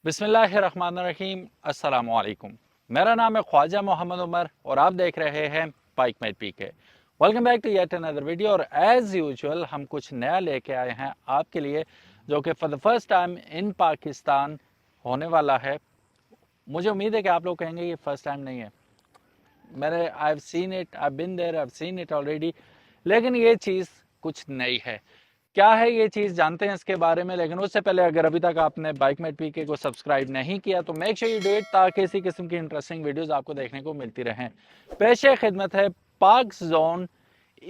बिस्मिल्लाहिर्रहमानिर्रहीम। अस्सलामु अलैकुम। मेरा नाम है ख्वाजा मोहम्मद उमर और आप देख रहे हैं bike mate PK. Welcome back to yet another video. और एज यूजुअल हम कुछ नया लेके आए हैं आपके लिए, जो कि for the first time in Pakistan होने वाला है। मुझे उम्मीद है कि आप लोग कहेंगे ये फर्स्ट टाइम नहीं है, मैंने I have seen it, I have been there, I have seen it already, लेकिन ये चीज़ कुछ नई है। क्या है ये चीज़ जानते हैं इसके बारे में, लेकिन उससे पहले अगर अभी तक आपने बाइक मेट पीके को सब्सक्राइब नहीं किया तो make sure you do it, ताकि इसी किस्म की इंटरेस्टिंग वीडियोस आपको देखने को मिलती रहें। पेशे खिदमत है पाक जोन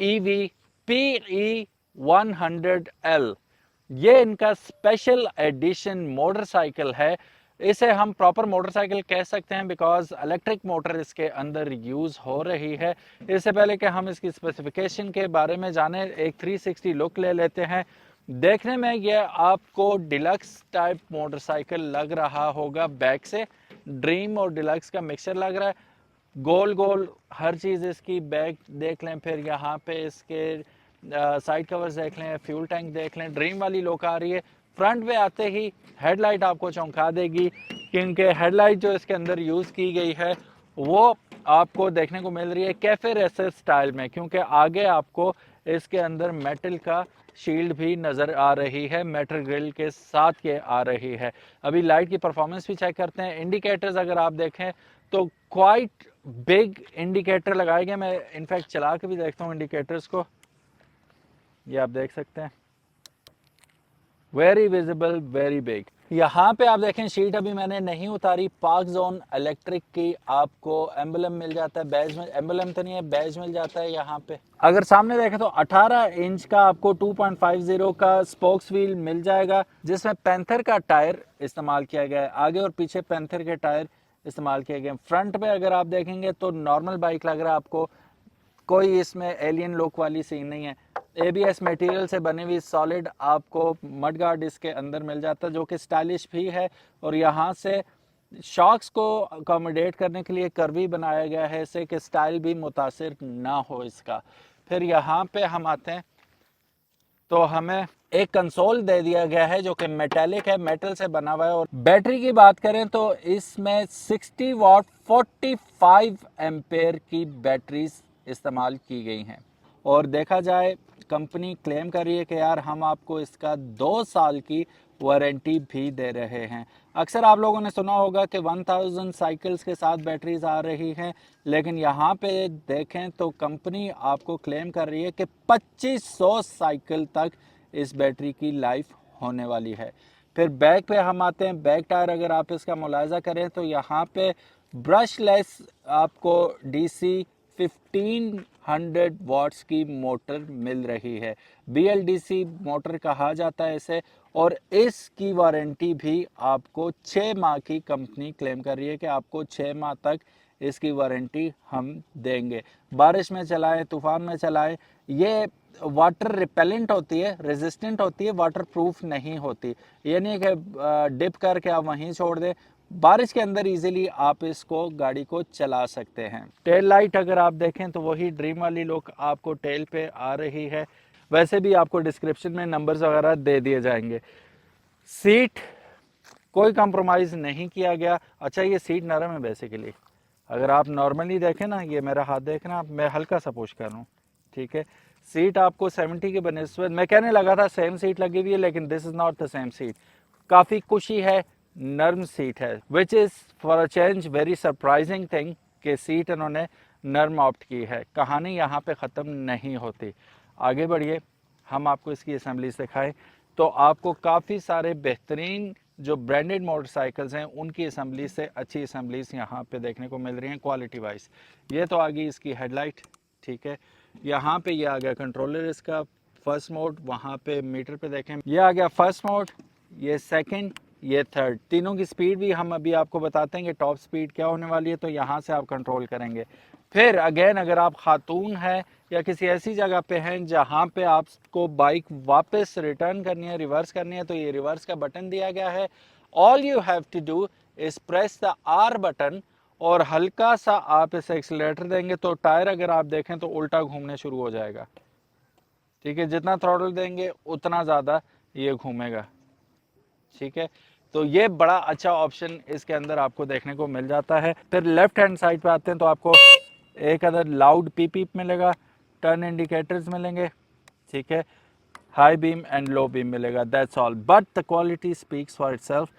ईवी PE 100L। ये इनका स्पेशल एडिशन मोटरसाइकिल है। इसे हम प्रॉपर मोटरसाइकिल कह सकते हैं बिकॉज इलेक्ट्रिक मोटर इसके अंदर यूज़ हो रही है। इससे पहले कि हम इसकी स्पेसिफिकेशन के बारे में जाने, एक 360 लुक ले लेते हैं। देखने में ये आपको डिलक्स टाइप मोटरसाइकिल लग रहा होगा, बैक से ड्रीम और डिलक्स का मिक्सचर लग रहा है। गोल गोल हर चीज़ इसकी, बैक देख लें, फिर यहाँ पे इसके साइड कवर्स देख लें, फ्यूल टैंक देख लें, ड्रीम वाली लुक आ रही है। फ्रंट पे आते ही हेडलाइट आपको चौंका देगी, क्योंकि हेडलाइट जो इसके अंदर यूज़ की गई है वो आपको देखने को मिल रही है कैफे रेसर स्टाइल में, क्योंकि आगे आपको इसके अंदर मेटल का शील्ड भी नज़र आ रही है, मेटल ग्रिल के साथ ये आ रही है। अभी लाइट की परफॉर्मेंस भी चेक करते हैं। इंडिकेटर्स अगर आप देखें तो क्वाइट बिग इंडिकेटर लगाए गए। मैं इनफैक्ट चला के भी देखता हूँ इंडिकेटर्स को, ये आप देख सकते हैं, वेरी विजिबल, वेरी बिग। यहाँ पे आप देखें शीट अभी मैंने नहीं उतारी। पाक जोन इलेक्ट्रिक की आपको एम्बलम मिल जाता है, बैज में, एम्बलम तो नहीं है, बैज मिल जाता है यहाँ पे। अगर सामने देखें तो 18 इंच का आपको 2.50 का स्पोक्स व्हील मिल जाएगा, जिसमें पैंथर का टायर इस्तेमाल किया गया है। आगे और पीछे पैंथर के टायर इस्तेमाल किए गए। फ्रंट पे अगर आप देखेंगे तो नॉर्मल बाइक लग रहा है आपको, कोई इसमें एलियन लुक वाली सीन नहीं है। ABS मटेरियल से बनी हुई सॉलिड आपको मड गार्ड इसके अंदर मिल जाता है, जो कि स्टाइलिश भी है। और यहाँ से शॉक्स को अकोमोडेट करने के लिए कर्वी बनाया गया है, इससे कि स्टाइल भी मुतासिर ना हो इसका। फिर यहाँ पे हम आते हैं तो हमें एक कंसोल दे दिया गया है जो कि मेटेलिक है, मेटल से बना हुआ है। और बैटरी की बात करें तो इसमें 60 वाट 45 एम्पेयर की बैटरीज इस्तेमाल की गई हैं। और देखा जाए कंपनी क्लेम कर रही है कि यार हम आपको इसका 2 साल की वारंटी भी दे रहे हैं। अक्सर आप लोगों ने सुना होगा कि 1000 साइकिल्स के साथ बैटरीज आ रही हैं, लेकिन यहाँ पे देखें तो कंपनी आपको क्लेम कर रही है कि 2500 साइकिल तक इस बैटरी की लाइफ होने वाली है। फिर बैक पे हम आते हैं। बैक टायर अगर आप इसका मुलायजा करें तो यहाँ पे ब्रशलेस आपको DC 1500 वाट्स की मोटर मिल रही है। BLDC मोटर कहा जाता है इसे। और इसकी वारंटी भी आपको 6 माह की कंपनी क्लेम कर रही है कि आपको 6 माह तक इसकी वारंटी हम देंगे। बारिश में चलाएं, तूफान में चलाएं, ये वाटर रिपेलेंट होती है, रेजिस्टेंट होती है, वाटर प्रूफ नहीं होती। ये नहीं कि डिप करके आप वहीं छोड़ दें, बारिश के अंदर इजीली आप इसको गाड़ी को चला सकते हैं। टेल लाइट अगर आप देखें तो वही ड्रीम वाली लुक आपको टेल पे आ रही है। वैसे भी आपको डिस्क्रिप्शन में नंबर्स वगैरह दे दिए जाएंगे। सीट कोई कंप्रोमाइज़ नहीं किया गया। अच्छा, ये सीट नरम है बेसिकली। अगर आप नॉर्मली देखें ना, ये मेरा हाथ देखना, मैं हल्का सा पुश कर रहा हूँ, ठीक है। सीट आपको 70 के बनस्बत, मैं कहने लगा था सेम सीट लगी हुई है, लेकिन this is not the same seat. काफ़ी कुशी है, नर्म सीट है, which is for a change very surprising thing कि सीट इन्होंने नर्म ऑप्ट की है। कहानी यहाँ पे ख़त्म नहीं होती। आगे बढ़िए, हम आपको इसकी असेंबलीज दिखाएं तो आपको काफ़ी सारे बेहतरीन जो ब्रांडेड मोटरसाइकिल्स हैं उनकी असेंबली से अच्छी असेंबलीज यहाँ पे देखने को मिल रही हैं क्वालिटी वाइज। ये तो आ गई इसकी हेडलाइट, ठीक है। यहाँ पे ये आ गया कंट्रोलर इसका, फर्स्ट मोड, वहाँ पे मीटर पे देखें ये आ गया फर्स्ट मोड, ये सेकंड, ये थर्ड। तीनों की स्पीड भी हम अभी आपको बताते हैं कि टॉप स्पीड क्या होने वाली है, तो यहाँ से आप कंट्रोल करेंगे। फिर अगेन अगर आप खातून हैं या किसी ऐसी जगह पे हैं जहाँ पे आपको बाइक वापस रिटर्न करनी है, रिवर्स करनी है, तो ये रिवर्स का बटन दिया गया है। All you have to do is press the R button और हल्का सा आप इसे एक्सीलरेटर देंगे तो टायर अगर आप देखें तो उल्टा घूमने शुरू हो जाएगा, ठीक है। जितना थ्रॉटल देंगे उतना ज़्यादा ये घूमेगा, ठीक है। तो ये बड़ा अच्छा ऑप्शन इसके अंदर आपको देखने को मिल जाता है। फिर लेफ्ट हैंड साइड पे आते हैं तो आपको एक अदर लाउड पी पीप मिलेगा, टर्न इंडिकेटर्स मिलेंगे, ठीक है, high beam and low beam मिलेगा, that's all, but the quality speaks for itself.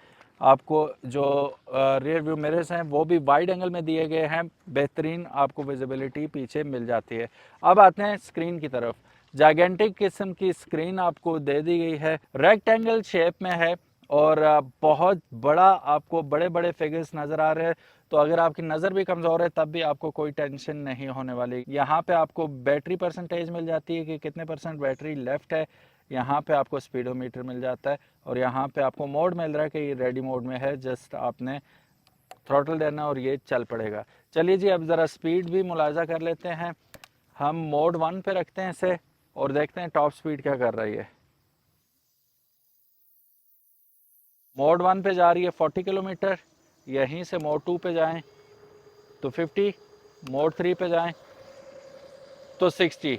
आपको जो रियर व्यू मिरर्स हैं वो भी वाइड एंगल में दिए गए हैं, बेहतरीन आपको विजिबिलिटी पीछे मिल जाती है। अब आते हैं स्क्रीन की तरफ। जाइगेंटिक किस्म की स्क्रीन आपको दे दी गई है, रेक्टेंगल शेप में है और बहुत बड़ा आपको बड़े बड़े फिगर्स नज़र आ रहे हैं। तो अगर आपकी नज़र भी कमज़ोर है तब भी आपको कोई टेंशन नहीं होने वाली। यहाँ पे आपको बैटरी परसेंटेज मिल जाती है कि कितने परसेंट बैटरी लेफ्ट है, यहाँ पे आपको स्पीडोमीटर मिल जाता है और यहाँ पे आपको मोड मिल रहा है कि ये रेडी मोड में है, जस्ट आपने थ्रॉटल देना और ये चल पड़ेगा। चलिए जी, अब ज़रा स्पीड भी मुलाजा कर लेते हैं। हम मोड 1 पे रखते हैं इसे और देखते हैं टॉप स्पीड क्या कर रही है। मोड 1 पे जा रही है 40 किलोमीटर, यहीं से मोड 2 पे जाएं तो 50, मोड 3 पे जाएं तो 60,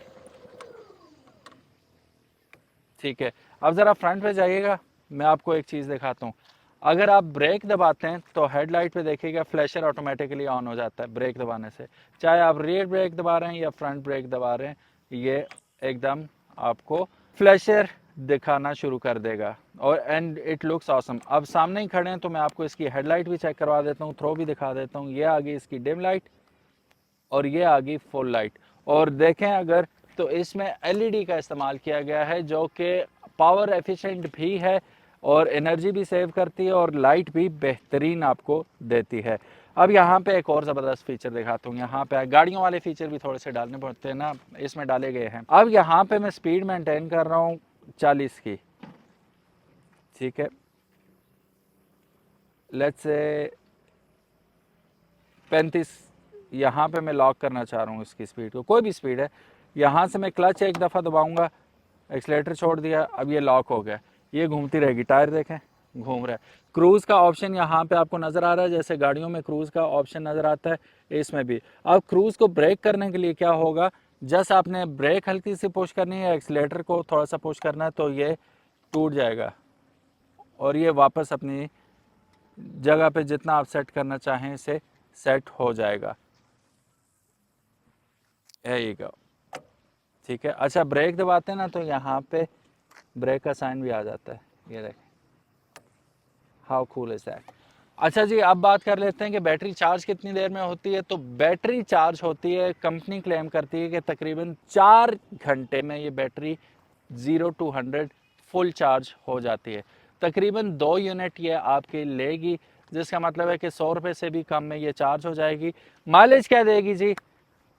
ठीक है। अब ज़रा फ्रंट पे जाइएगा, मैं आपको एक चीज़ दिखाता हूँ। अगर आप ब्रेक दबाते हैं तो हेडलाइट पे देखिएगा फ्लैशर ऑटोमेटिकली ऑन हो जाता है ब्रेक दबाने से, चाहे आप रियर ब्रेक दबा रहे हैं या फ्रंट ब्रेक दबा रहे हैं, ये एकदम आपको फ्लैशर दिखाना शुरू कर देगा और एंड इट लुक्स ऑसम। अब सामने ही खड़े हैं तो मैं आपको इसकी हेडलाइट भी चेक करवा देता हूँ, थ्रो भी दिखा देता हूँ। ये आ गई इसकी डिम लाइट और ये आ गई फुल लाइट। और देखें अगर तो इसमें एलईडी का इस्तेमाल किया गया है जो कि पावर एफिशिएंट भी है और एनर्जी भी सेव करती है और लाइट भी बेहतरीन आपको देती है। अब यहाँ पे एक और ज़बरदस्त फीचर दिखाता हूँ। यहाँ पे गाड़ियों वाले फीचर भी थोड़े से डालने पड़ते हैं ना, इसमें डाले गए हैं। अब यहाँ पे मैं स्पीड मेंटेन कर रहा हूँ 40 की, ठीक है, लेट्स से 35 यहाँ पे मैं लॉक करना चाह रहा हूँ इसकी स्पीड को, कोई भी स्पीड है। यहाँ से मैं क्लच एक दफ़ा दबाऊंगा, एक्सलेटर छोड़ दिया, अब ये लॉक हो गया, ये घूमती रहेगी। टायर देखें घूम रहा है। क्रूज़ का ऑप्शन यहाँ पे आपको नज़र आ रहा है, जैसे गाड़ियों में क्रूज़ का ऑप्शन नज़र आता है, इसमें भी। अब क्रूज़ को ब्रेक करने के लिए क्या होगा, जस्ट आपने ब्रेक हल्की सी पुश करनी है, एक्सलेटर को थोड़ा सा पुश करना है तो ये टूट जाएगा और ये वापस अपनी जगह पे जितना आप सेट करना चाहें इसे सेट हो जाएगा। यही गो, ठीक है। अच्छा, ब्रेक दबाते हैं ना तो यहाँ पे ब्रेक का साइन भी आ जाता है, ये देखें, हाउ कूल इज दैट। अच्छा जी, अब बात कर लेते हैं कि बैटरी चार्ज कितनी देर में होती है। तो बैटरी चार्ज होती है, कंपनी क्लेम करती है कि तकरीबन 4 घंटे में ये बैटरी 0 to 100 फुल चार्ज हो जाती है। तकरीबन 2 यूनिट ये आपके लेगी, जिसका मतलब है कि 100 रुपये से भी कम में ये चार्ज हो जाएगी। माइलेज क्या देगी जी,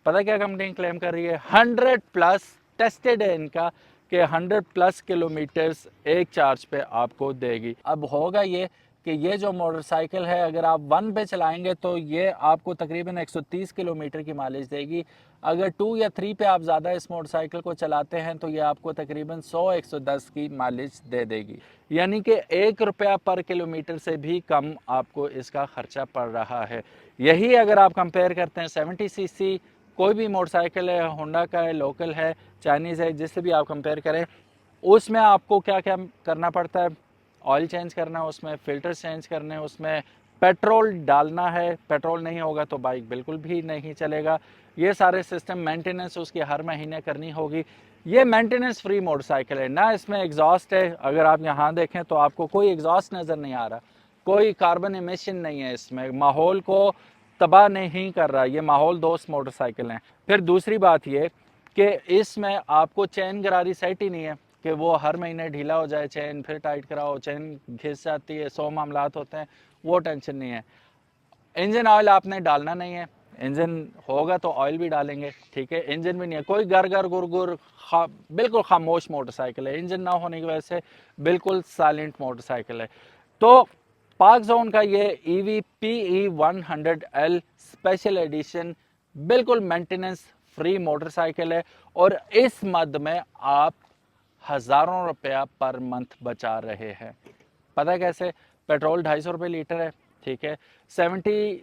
पता क्या कंपनी क्लेम कर रही है, 100 प्लस टेस्टेड है इनका कि 100 प्लस किलोमीटर्स एक चार्ज पे आपको देगी। अब होगा ये कि ये जो मोटरसाइकिल है अगर आप 1 पे चलाएंगे तो ये आपको तकरीबन 130 किलोमीटर की माइलेज देगी। अगर 2 या 3 पे आप ज़्यादा इस मोटरसाइकिल को चलाते हैं तो ये आपको तकरीबन 100-110 की माइलेज दे देगी, यानी कि 1 रुपया पर किलोमीटर से भी कम आपको इसका खर्चा पड़ रहा है। यही अगर आप कंपेयर करते हैं 70 सीसी कोई भी मोटरसाइकिल है, होंडा का है, लोकल है, चाइनीज़ है, जिससे भी आप कंपेयर करें, उसमें आपको क्या क्या करना पड़ता है, ऑयल चेंज करना है, उसमें फ़िल्टर चेंज करने हैं, उसमें पेट्रोल डालना है, पेट्रोल नहीं होगा तो बाइक बिल्कुल भी नहीं चलेगा। ये सारे सिस्टम मेंटेनेंस उसकी हर महीने करनी होगी। ये मेंटेनेंस फ्री मोटरसाइकिल है ना, इसमें एग्जॉस्ट है। अगर आप यहाँ देखें तो आपको कोई एग्जॉस्ट नज़र नहीं आ रहा, कोई कार्बन एमिशन नहीं है इसमें, माहौल को तबाह नहीं कर रहा, ये माहौल दोस्त मोटरसाइकिल हैं। फिर दूसरी बात ये कि इसमें आपको चैन गरारी सेट ही नहीं है कि वो हर महीने ढीला हो जाए चैन, फिर टाइट कराओ, चैन घिस जाती है, 100 मामलात होते हैं, वो टेंशन नहीं है। इंजन ऑयल आपने डालना नहीं है, इंजन होगा तो ऑयल भी डालेंगे, ठीक है। इंजन भी नहीं है, कोई गर गर गुर गुर, बिल्कुल खामोश मोटरसाइकिल है। इंजन ना होने की वजह से बिल्कुल साइलेंट मोटरसाइकिल है। तो पार्क जोन का ये EV PE100L स्पेशल एडिशन बिल्कुल मेंटेनेंस फ्री मोटरसाइकिल है और इस मद में आप हज़ारों रुपया पर मंथ बचा रहे हैं। पता है कैसे, पेट्रोल 250 रुपये लीटर है, ठीक है। 70,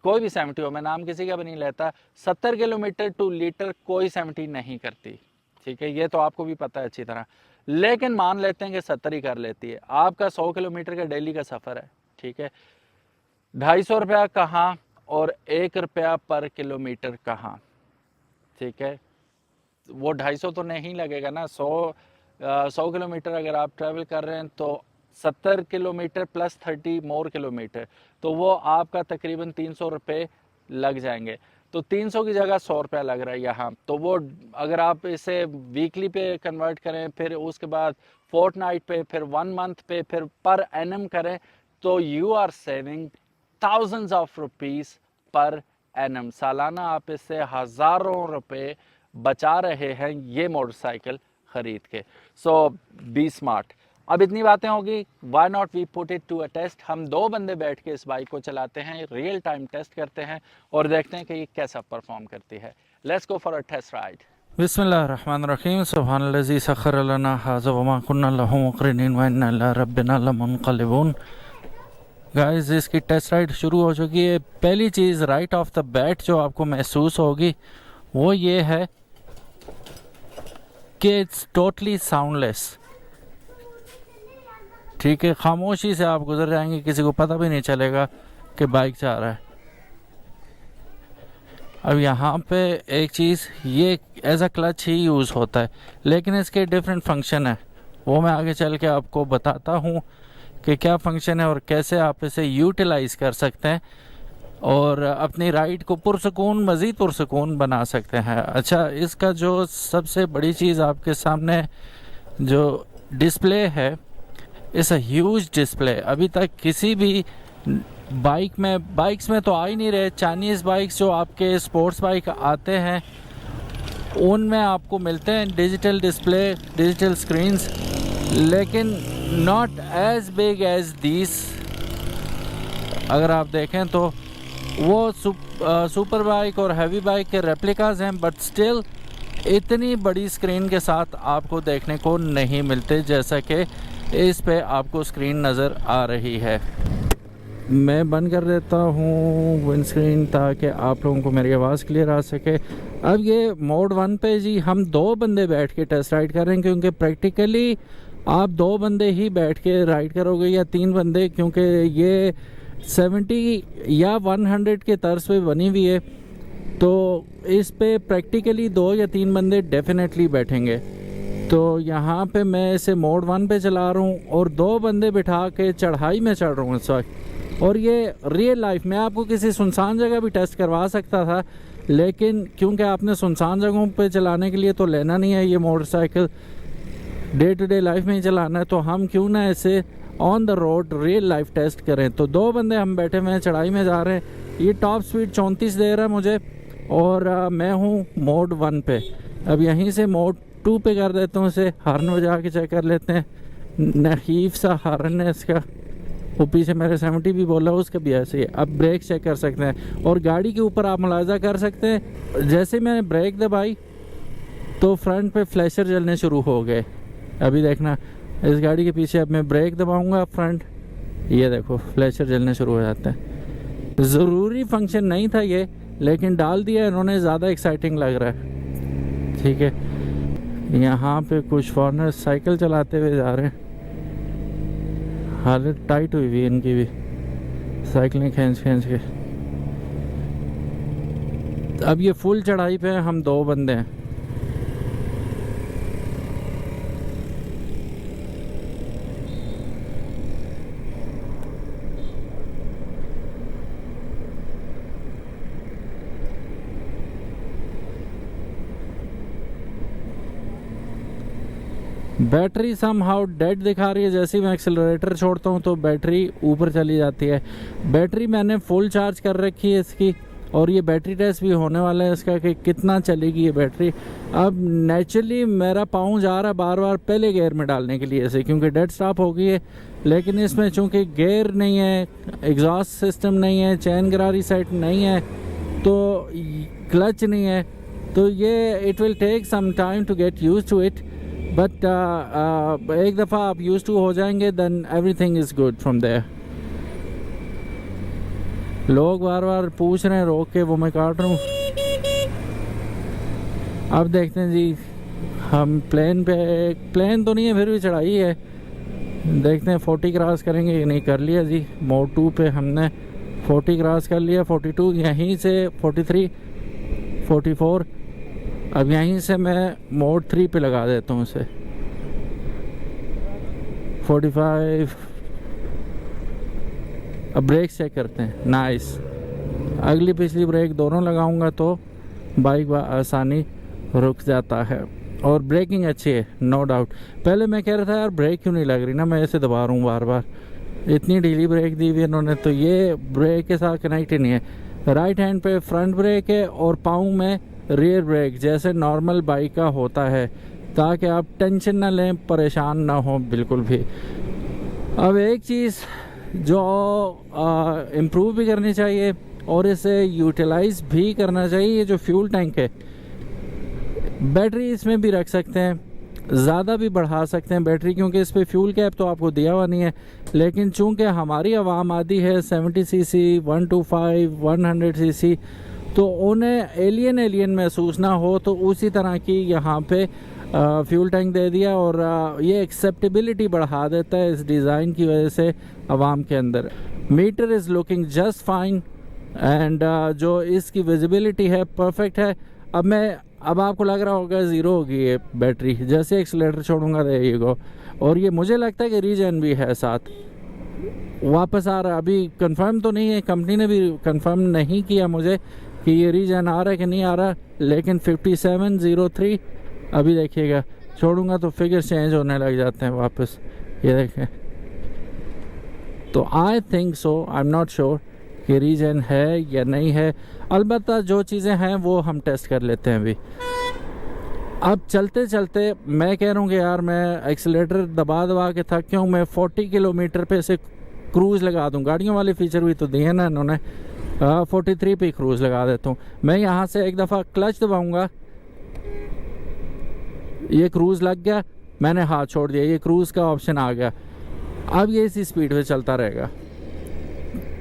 कोई भी 70 हो, मैं नाम किसी का भी नहीं लेता, 70 किलोमीटर टू लीटर कोई 70 नहीं करती, ठीक है, ये तो आपको भी पता है अच्छी तरह। लेकिन मान लेते हैं कि 70 ही कर लेती है। आपका 100 किलोमीटर का डेली का सफ़र है, ठीक है, 250 रुपया कहाँ और 1 रुपया पर किलोमीटर कहाँ, ठीक है। वो 250 तो नहीं लगेगा ना, 100 किलोमीटर अगर आप ट्रैवल कर रहे हैं तो 70 किलोमीटर प्लस 30 मोर किलोमीटर, तो वो आपका तकरीबन 300 रुपये लग जाएंगे। तो 300 की जगह 100 रुपया लग रहा है यहाँ। तो वो अगर आप इसे वीकली पे कन्वर्ट करें, फिर उसके बाद फोर्टनाइट पे, फिर 1 मंथ पे, फिर पर एनम करें, तो you are saving thousands of rupees per annum. सालाना आप इससे हज़ारों रुपए बचा रहे हैं ये मोटरसाइकिल ख़रीद के। So be smart. अब इतनी बातें होगी, why not we put it to a test. हम 2 बंदे बैठ के इस बाइक को चलाते हैं, रियल टाइम टेस्ट करते हैं और देखते हैं कि ये कैसा परफॉर्म करती है। Let's go for a test ride. बिस्मिल्लाहिर्रहमानिर्रहीम। सुब्हानल्लज़ी सख़्खर लना हाज़ा व मा कुन्ना लहू मुक़रिनीन व इन्ना इला रब्बिना लमुनक़लिबून। गाइस, इसकी टेस्ट राइड शुरू हो चुकी है। पहली चीज़ राइट ऑफ द बैट जो आपको महसूस होगी वो ये है कि इट्स टोटली साउंडलेस, ठीक है। खामोशी से आप गुजर जाएंगे, किसी को पता भी नहीं चलेगा कि बाइक जा रहा है। अब यहाँ पे एक चीज़, ये एज अ क्लच ही यूज़ होता है, लेकिन इसके डिफरेंट फंक्शन है, वो मैं आगे चल के आपको बताता हूँ कि क्या फंक्शन है और कैसे आप इसे यूटिलाइज़ कर सकते हैं और अपनी राइड को पुरसकून, मज़ीद पुरसकून बना सकते हैं। अच्छा, इसका जो सबसे बड़ी चीज़ आपके सामने जो डिस्प्ले है, इट्स अ ह्यूज डिस्प्ले। अभी तक किसी भी बाइक्स में तो आ ही नहीं रहे। चाइनीज़ बाइक्स जो आपके स्पोर्ट्स बाइक आते हैं उनमें आपको मिलते हैं डिजिटल डिस्प्ले, डिजिटल स्क्रीन्स, लेकिन not as big as this. अगर आप देखें तो वो सुपर बाइक और हैवी बाइक के रेप्लिकाज हैं, बट स्टिल इतनी बड़ी स्क्रीन के साथ आपको देखने को नहीं मिलते जैसा कि इस पे आपको स्क्रीन नज़र आ रही है। मैं बंद कर देता हूँ विंड स्क्रीन ताकि आप लोगों को मेरी आवाज़ क्लियर आ सके। अब ये मोड 1 पे जी हम 2 बंदे बैठ के टेस्ट राइड कर रहे हैं, क्योंकि प्रैक्टिकली आप 2 बंदे ही बैठ के राइड करोगे या 3 बंदे, क्योंकि ये 70 या 100 के तर्ज पे बनी हुई है। तो इस पे प्रैक्टिकली 2 या 3 बंदे डेफिनेटली बैठेंगे। तो यहाँ पे मैं इसे मोड 1 पे चला रहा हूँ और 2 बंदे बिठा के चढ़ाई में चढ़ रहा हूँ इस वक्त। और ये रियल लाइफ में आपको किसी सुनसान जगह भी टेस्ट करवा सकता था, लेकिन क्योंकि आपने सुनसान जगहों पे चलाने के लिए तो लेना नहीं है ये motorcycle, day to day life में ही चलाना है, तो हम क्यों ना इसे on the road real life test करें। तो 2 बंदे हम बैठे हुए हैं, चढ़ाई में जा रहे हैं। ये टॉप स्पीड 34 दे रहा है मुझे और मैं हूँ मोड 1 पे। अब यहीं से मोड 2 पे कर देता हूँ इसे। हार्न बजा के चेक कर लेते हैं। नहीफ सा हार्न है इसका, वो पीछे मेरे 70 भी बोला, उसका भी ऐसे ही। अब ब्रेक चेक कर सकते हैं और गाड़ी के ऊपर आप मुलाजा कर सकते हैं, जैसे मैंने ब्रेक दबाई तो फ्रंट पे फ्लैशर जलने शुरू हो गए। अभी देखना, इस गाड़ी के पीछे अब मैं ब्रेक दबाऊंगा फ्रंट, ये देखो फ्लैशर जलने शुरू हो जाते हैं। ज़रूरी फंक्शन नहीं था ये, लेकिन डाल दिया इन्होंने, ज़्यादा एक्साइटिंग लग रहा है, ठीक है। यहाँ पे कुछ फॉरनर साइकिल चलाते हुए जा रहे हैं, हालत टाइट हुई हुई इनकी भी, साइकिलें खींच के। अब ये फुल चढ़ाई पे हम 2 बंदे हैं। बैटरी सम हाउ डेड दिखा रही है। जैसे ही मैं एक्सेलरेटर छोड़ता हूँ तो बैटरी ऊपर चली जाती है। बैटरी मैंने फुल चार्ज कर रखी है इसकी, और ये बैटरी टेस्ट भी होने वाला है इसका कि कितना चलेगी ये बैटरी। अब नेचुरली मेरा पाँव जा रहा है बार बार पहले गियर में डालने के लिए इसे, क्योंकि डेड स्टॉप हो गई है। लेकिन इसमें चूँकि गियर नहीं है, एग्जॉस्ट सिस्टम नहीं है, चैन गरारी सेट नहीं है, तो क्लच नहीं है, तो ये it will take some time to get used to it. But एक दफ़ा आप यूज टू हो जाएंगे then everything is good from there. लोग बार बार पूछ रहे हैं रोक के, वो मैं काट रहा हूँ। अब देखते हैं जी हम प्लेन तो नहीं है, फिर भी चढ़ाई है। देखते हैं 40 क्रॉस करेंगे कि नहीं। कर लिया जी, मोड 2 पे हमने 40 क्रॉस कर लिया। 42 यहीं से 43 44। अब यहीं से मैं मोड 3 पे लगा देता हूँ इसे। 45। अब ब्रेक चेक करते हैं। नाइस। अगली पिछली ब्रेक दोनों लगाऊंगा तो बाइक आसानी रुक जाता है और ब्रेकिंग अच्छी है, नो डाउट। पहले मैं कह रहा था यार ब्रेक क्यों नहीं लग रही ना, मैं ऐसे दबा रहा हूँ बार बार। इतनी ढीली ब्रेक दी हुई इन्होंने, तो ये ब्रेक के साथ कनेक्ट ही नहीं है। राइट हैंड पे फ्रंट ब्रेक है और पाँव में रियर ब्रेक जैसे नॉर्मल बाइक का होता है, ताकि आप टेंशन ना लें, परेशान ना हो बिल्कुल भी। अब एक चीज़ जो इम्प्रूव भी करनी चाहिए और इसे यूटिलाइज भी करना चाहिए, ये जो फ्यूल टैंक है, बैटरी इसमें भी रख सकते हैं, ज़्यादा भी बढ़ा सकते हैं बैटरी, क्योंकि इस पर फ्यूल कैप तो आपको दिया हुआ नहीं है। लेकिन चूंकि हमारी आवाम आदि है 70 सीसी 125 100 सीसी, तो उन्हें एलियन महसूस ना हो, तो उसी तरह की यहाँ पे फ्यूल टैंक दे दिया और ये एक्सेप्टेबिलिटी बढ़ा देता है इस डिज़ाइन की वजह से आवाम के अंदर। Meter is looking just fine and जो इसकी विजिबिलिटी है परफेक्ट है। अब आपको लग रहा होगा ज़ीरो होगी ये बैटरी, जैसे एक्सीलरेटर छोड़ूंगा रहेगा। और ये मुझे लगता है कि रीजन भी है साथ वापस आ रहा है। अभी कंफर्म तो नहीं है, कंपनी ने भी कंफर्म नहीं किया मुझे कि ये रीजन आ रहा है कि नहीं आ रहा, लेकिन 5703 अभी देखिएगा, छोड़ूंगा तो फिगर चेंज होने लग जाते हैं वापस। ये देखें, तो I think so, I am not sure कि रीजन है या नहीं है। अलबत्ता जो चीज़ें हैं वो हम टेस्ट कर लेते हैं अभी। अब चलते चलते मैं कह रहा हूँ कि यार मैं एक्सीलरेटर दबा के थक गया हूँ, मैं 40 किलोमीटर पे से क्रूज़ लगा दूँ। गाड़ियों वाले फीचर भी तो दिए ना इन्होंने। 43 पे क्रूज़ लगा देता हूँ मैं। यहाँ से एक दफ़ा क्लच दबाऊँगा, ये क्रूज़ लग गया, मैंने हाथ छोड़ दिया, ये क्रूज़ का ऑप्शन आ गया। अब ये इसी स्पीड पे चलता रहेगा,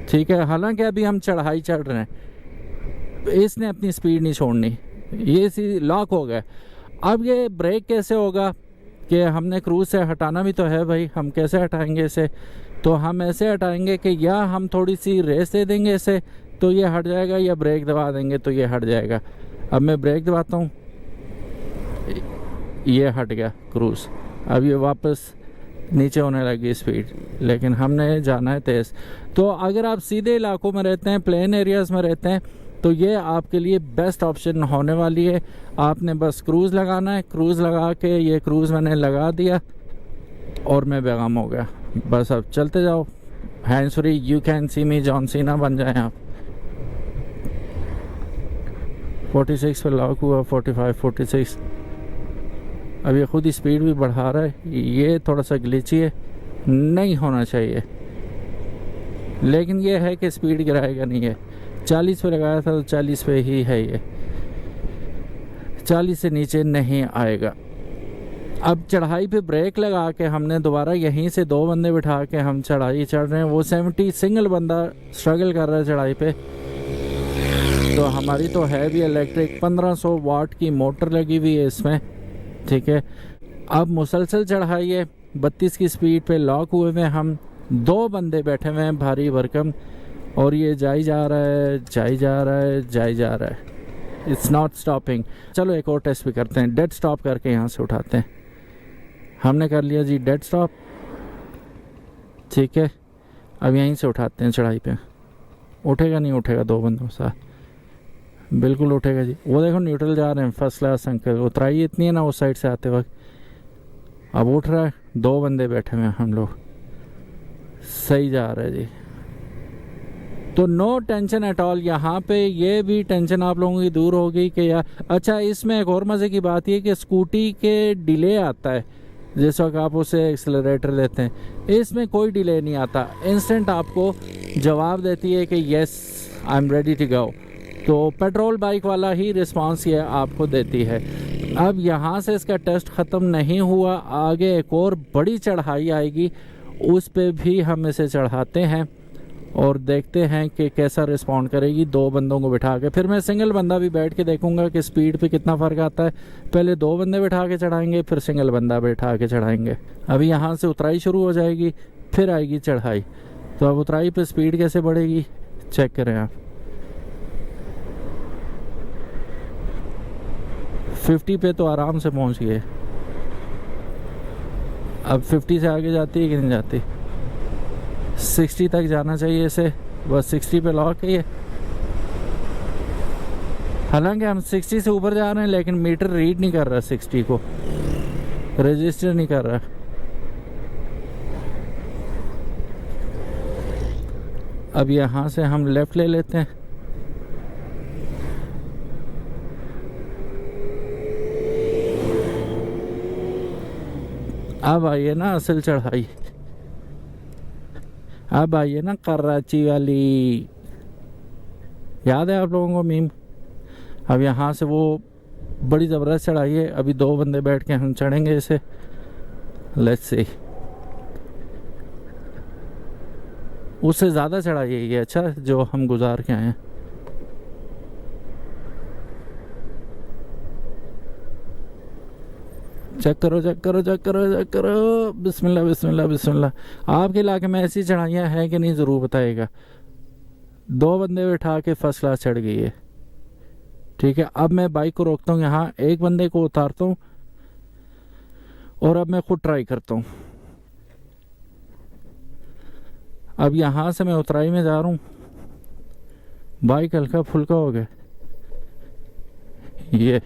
ठीक है। हालांकि अभी हम चढ़ाई चढ़ रहे हैं, इसने अपनी स्पीड नहीं छोड़नी, ये इसी लॉक हो गया। अब ये ब्रेक कैसे होगा कि हमने क्रूज़ से हटाना भी तो है भाई, हम कैसे हटाएंगे इसे? तो हम ऐसे हटाएंगे कि या हम थोड़ी सी रेस दे देंगे इसे तो ये हट जाएगा, या ब्रेक दबा देंगे तो ये हट जाएगा। अब मैं ब्रेक दबाता हूँ, ये हट गया क्रूज़। अब ये वापस नीचे होने लगी स्पीड, लेकिन हमने जाना है तेज़। तो अगर आप सीधे इलाकों में रहते हैं, प्लेन एरियाज़ में रहते हैं, तो ये आपके लिए बेस्ट ऑप्शन होने वाली है। आपने बस क्रूज़ लगाना है, क्रूज़ लगा के, ये क्रूज़ मैंने लगा दिया और मैं बेगम हो गया। बस अब चलते जाओ, hands free, you can see me, John Cena बन जाएं आप। 46 पे लॉक हुआ, 45 46। अब ये खुद ही स्पीड भी बढ़ा रहा है, ये थोड़ा सा ग्लिची है, नहीं होना चाहिए, लेकिन ये है कि स्पीड गिराएगा नहीं है। 40 पे लगाया था तो 40 पे ही है, ये 40 से नीचे नहीं आएगा। अब चढ़ाई पे ब्रेक लगा के हमने दोबारा यहीं से 2 बंदे बिठा के हम चढ़ाई चढ़ रहे हैं। वो 70 सिंगल बंदा स्ट्रगल कर रहा है चढ़ाई पे। तो हमारी तो है भी इलेक्ट्रिक, 1500 वाट की मोटर लगी हुई है इसमें, ठीक है। अब मुसलसल चढ़ाई है, 32 की स्पीड पे लॉक हुए हुए हम, 2 बंदे बैठे हुए हैं भारी भरकम, और ये जाई जा रहा है, जाई जा रहा है, जाई जा रहा है, इट्स नॉट स्टॉपिंग। चलो एक और टेस्ट भी करते हैं, डेड स्टॉप करके यहाँ से उठाते हैं। हमने कर लिया जी डेड स्टॉप, ठीक है। अब यहीं से उठाते हैं चढ़ाई पे। उठेगा नहीं उठेगा 2 बंदों के साथ? बिल्कुल उठेगा जी। वो देखो न्यूट्रल जा रहे हैं, फर्स्ट क्लास अंकल। उतराई इतनी है ना उस साइड से आते वक्त। अब उठ रहा है, 2 बंदे बैठे हुए हैं हम लोग, सही जा रहा है जी। तो नो टेंशन एट ऑल। यहाँ पे ये भी टेंशन आप लोगों की दूर होगी कि यार, अच्छा इसमें एक और मज़े की बात ये कि स्कूटी के डिले आता है जिस वक्त आप उसे एक्सेलरेटर देते हैं, इसमें कोई डिले नहीं आता, इंस्टेंट आपको जवाब देती है कि yes I am ready to go. तो पेट्रोल बाइक वाला ही रिस्पांस ये आपको देती है। अब यहाँ से इसका टेस्ट ख़त्म नहीं हुआ, आगे एक और बड़ी चढ़ाई आएगी, उस पे भी हम इसे चढ़ाते हैं और देखते हैं कि कैसा रिस्पॉन्ड करेगी 2 बंदों को बिठा के। फिर मैं सिंगल बंदा भी बैठ के देखूंगा कि स्पीड पे कितना फ़र्क आता है। पहले 2 बंदे बिठा के चढ़ाएंगे, फिर सिंगल बंदा बिठा के चढ़ाएंगे। अभी यहाँ से उतराई शुरू हो जाएगी, फिर आएगी चढ़ाई। तो अब उतराई पे स्पीड कैसे बढ़ेगी चेक करें आप। 50 पे तो आराम से पहुँच गए। अब 50 से आगे जाती है कि नहीं जाती? 60 तक जाना चाहिए इसे, बस 60 पे लॉक है ये। हालांकि हम 60 से ऊपर जा रहे हैं लेकिन मीटर रीड नहीं कर रहा, 60 को रजिस्टर नहीं कर रहा। अब यहाँ से हम लेफ़्ट ले लेते हैं। अब आइए ना असल चढ़ाई, अब आइए ना कराची वाली, याद है आप लोगों को मीम? अब यहाँ से वो बड़ी ज़बरदस्त चढ़ाई है। अभी 2 बंदे बैठ के हम चढ़ेंगे इसे, लेट्स सी। उससे ज़्यादा चढ़ाई है ये, अच्छा जो हम गुजार के आए हैं। चेक करो चेक करो चेक करो चेक करो, बिस्मिल्लाह बिस्मिल्लाह बिस्मिल्लाह। आपके इलाके में ऐसी चढ़ाइयाँ हैं कि नहीं ज़रूर बताइएगा। 2 बंदे बैठा के फर्स्ट क्लास चढ़ गई है। ठीक है, अब मैं बाइक को रोकता हूँ यहाँ, एक बंदे को उतारता हूँ और अब मैं खुद ट्राई करता हूँ। अब यहाँ से मैं उतराई में जा रहा हूँ, बाइक हल्का फुल्का हो गया ये।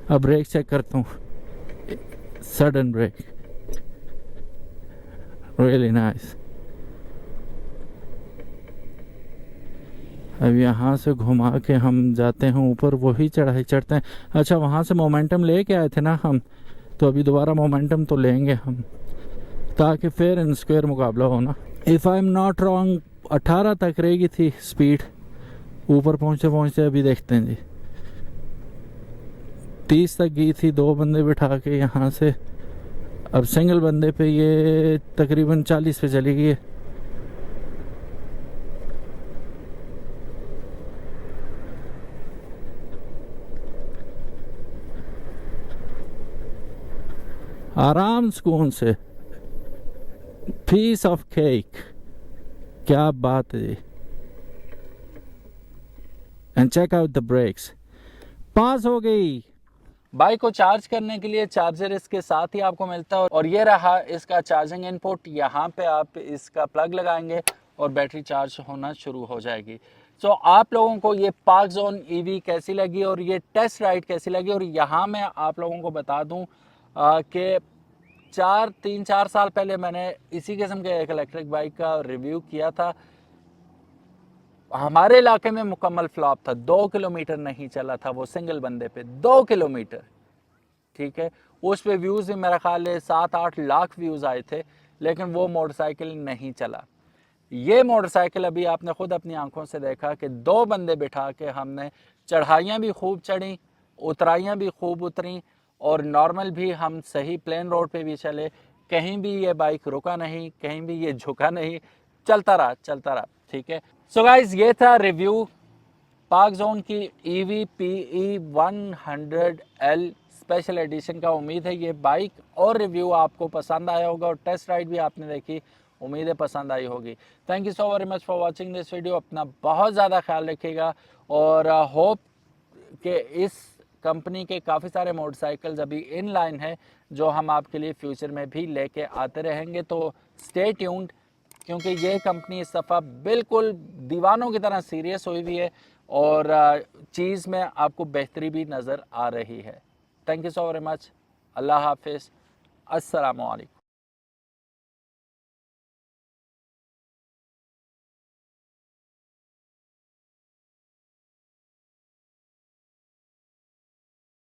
अब ब्रेक चेक करता हूँ, सडन ब्रेक, रियली नाइस। अब यहाँ से घुमा के हम जाते हैं ऊपर, वही चढ़ाई चढ़ते हैं। अच्छा, वहाँ से मोमेंटम ले के आए थे ना हम, तो अभी दोबारा मोमेंटम तो लेंगे हम, ताकि फेयर एंड स्क्वायर मुकाबला हो ना। If I am not wrong 18 तक रहेगी थी स्पीड, ऊपर पहुँचते पहुँचते अभी देखते हैं जी 30 तक गई थी 2 बंदे बिठा के यहाँ से। अब सिंगल बंदे पे ये तकरीबन 40 पे चली गई है। आराम सुकून से, पीस ऑफ केक, क्या बात है। And check out the brakes, pass हो गई। बाइक को चार्ज करने के लिए चार्जर इसके साथ ही आपको मिलता है और ये रहा इसका चार्जिंग इनपुट। यहाँ पे आप इसका प्लग लगाएंगे और बैटरी चार्ज होना शुरू हो जाएगी। सो आप लोगों को ये पार्क जोन ईवी कैसी लगी और ये टेस्ट राइड कैसी लगी? और यहाँ मैं आप लोगों को बता दूँ कि 3-4 साल पहले मैंने इसी किस्म के एक इलेक्ट्रिक बाइक का रिव्यू किया था। हमारे इलाके में मुकम्मल फ्लॉप था, 2 किलोमीटर नहीं चला था वो सिंगल बंदे पे, 2 किलोमीटर। ठीक है, उस पे व्यूज़ भी मेरा ख्याल है 7-8 लाख व्यूज़ आए थे, लेकिन वो मोटरसाइकिल नहीं चला। ये मोटरसाइकिल अभी आपने खुद अपनी आंखों से देखा कि 2 बंदे बिठा के हमने चढ़ाइयाँ भी खूब चढ़ी, उतराइयाँ भी खूब उतरी और नॉर्मल भी हम सही प्लेन रोड पे भी चले। कहीं भी ये बाइक रुका नहीं, कहीं भी ये झुका नहीं, चलता रहा। ठीक है, सो गाइज ये था रिव्यू पार्क जोन की EV PE 100L special edition का। उम्मीद है ये बाइक और रिव्यू आपको पसंद आया होगा और टेस्ट राइड भी आपने देखी, उम्मीद है पसंद आई होगी। Thank you so very much for watching this video. अपना बहुत ज़्यादा ख्याल रखिएगा और होप कि इस कंपनी के काफ़ी सारे मोटरसाइकिल्स अभी इन लाइन है जो हम आपके लिए फ्यूचर में भी लेके आते रहेंगे। तो स्टे ट्यून्ड, क्योंकि ये कंपनी इस दफ़ा बिल्कुल दीवानों की तरह सीरियस हुई हुई है और चीज़ में आपको बेहतरी भी नज़र आ रही है। Thank you so very much. अल्लाह हाफिज़। अस्सलामु अलैकुम।